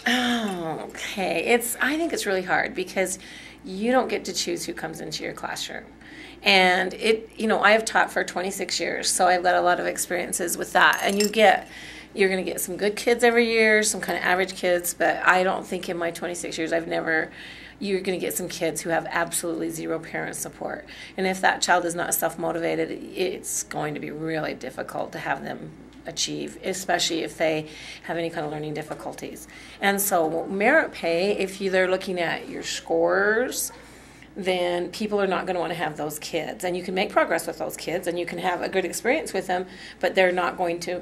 Oh, okay. I think it's really hard because you don't get to choose who comes into your classroom. And I have taught for 26 years, so I've got a lot of experiences with that. And you're going to get some good kids every year, some kind of average kids, but I don't think in my 26 years you're going to get some kids who have absolutely zero parent support. And if that child is not self-motivated, it's going to be really difficult to have them achieve, especially if they have any kind of learning difficulties. And so merit pay, if they're looking at your scores, then people are not going to want to have those kids. And you can make progress with those kids and you can have a good experience with them, but they're not going to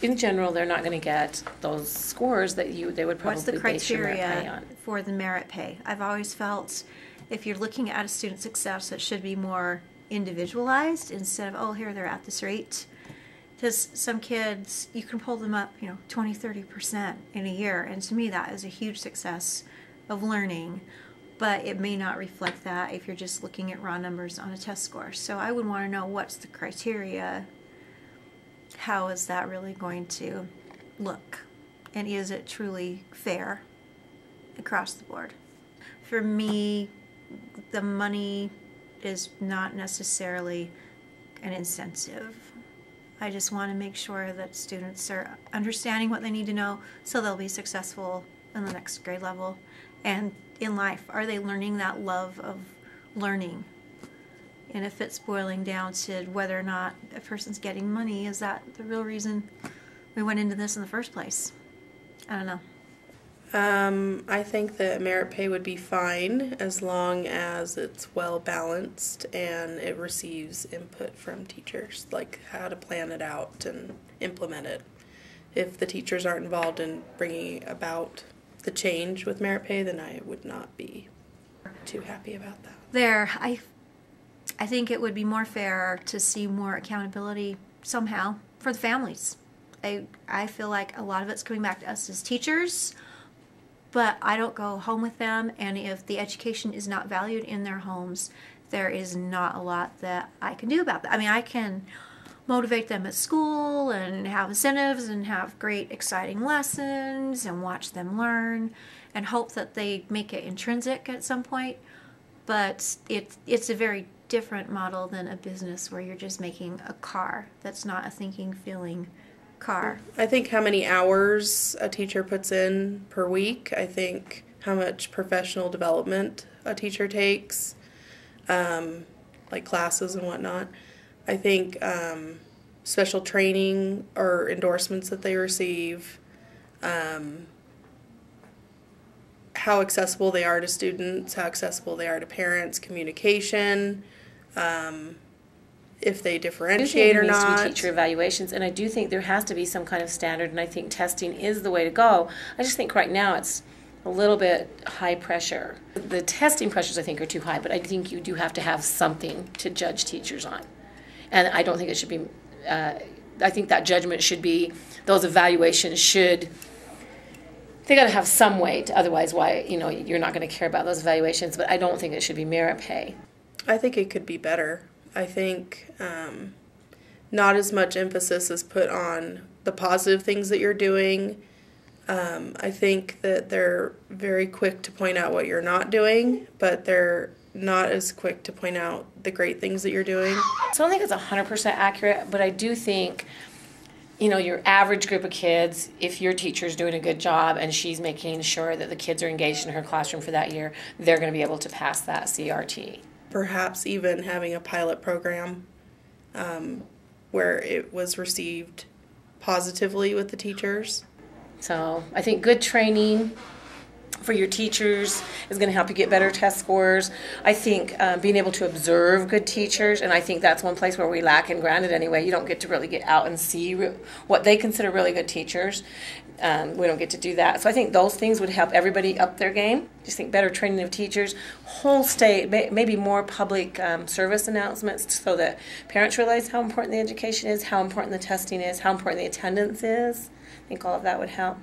in general, they're not going to get those scores that they would probably What's the base your merit pay criteria on. for the merit pay? I've always felt if you're looking at a student success, it should be more individualized instead of, oh, here they're at this rate. Because some kids, you can pull them up, 20, 30% in a year. And to me, that is a huge success of learning. But it may not reflect that if you're just looking at raw numbers on a test score. So I would want to know what's the criteria. How is that really going to look? And is it truly fair across the board? For me, the money is not necessarily an incentive. I just want to make sure that students are understanding what they need to know so they'll be successful in the next grade level. And in life, are they learning that love of learning? And if it's boiling down to whether or not a person's getting money, is that the real reason we went into this in the first place? I don't know. I think that merit pay would be fine as long as it's well balanced and it receives input from teachers, like how to plan it out and implement it. If the teachers aren't involved in bringing about the change with merit pay, then I would not be too happy about that. I think it would be more fair to see more accountability somehow for the families. I feel like a lot of it's coming back to us as teachers, but I don't go home with them, and if the education is not valued in their homes, there is not a lot that I can do about that. I mean, I can motivate them at school and have incentives and have great exciting lessons and watch them learn and hope that they make it intrinsic at some point, but it's a very different model than a business where you're just making a car that's not a thinking, feeling car. I think how many hours a teacher puts in per week. I think how much professional development a teacher takes, like classes and whatnot. I think special training or endorsements that they receive, how accessible they are to students, how accessible they are to parents, communication, if they differentiate or not. There needs to be teacher evaluations, and I do think there has to be some kind of standard, and I think testing is the way to go. I just think right now it's a little bit high pressure. The testing pressures I think are too high, but I think you do have to have something to judge teachers on. And I don't think it should be, I think that judgment should be, those evaluations they got to have some weight, otherwise why, you're not going to care about those evaluations, but I don't think it should be merit pay. I think it could be better. I think not as much emphasis is put on the positive things that you're doing. I think that they're very quick to point out what you're not doing, but they're not as quick to point out the great things that you're doing. So I don't think it's 100% accurate, but I do think, your average group of kids, if your teacher's doing a good job and she's making sure that the kids are engaged in her classroom for that year, they're going to be able to pass that CRT. Perhaps even having a pilot program where it was received positively with the teachers. So I think good training for your teachers is going to help you get better test scores. I think being able to observe good teachers, and I think that's one place where we lack, and granted anyway, you don't get to really get out and see what they consider really good teachers. We don't get to do that. So I think those things would help everybody up their game. Just think better training of teachers, whole state, maybe more public service announcements so that parents realize how important the education is, how important the testing is, how important the attendance is. I think all of that would help.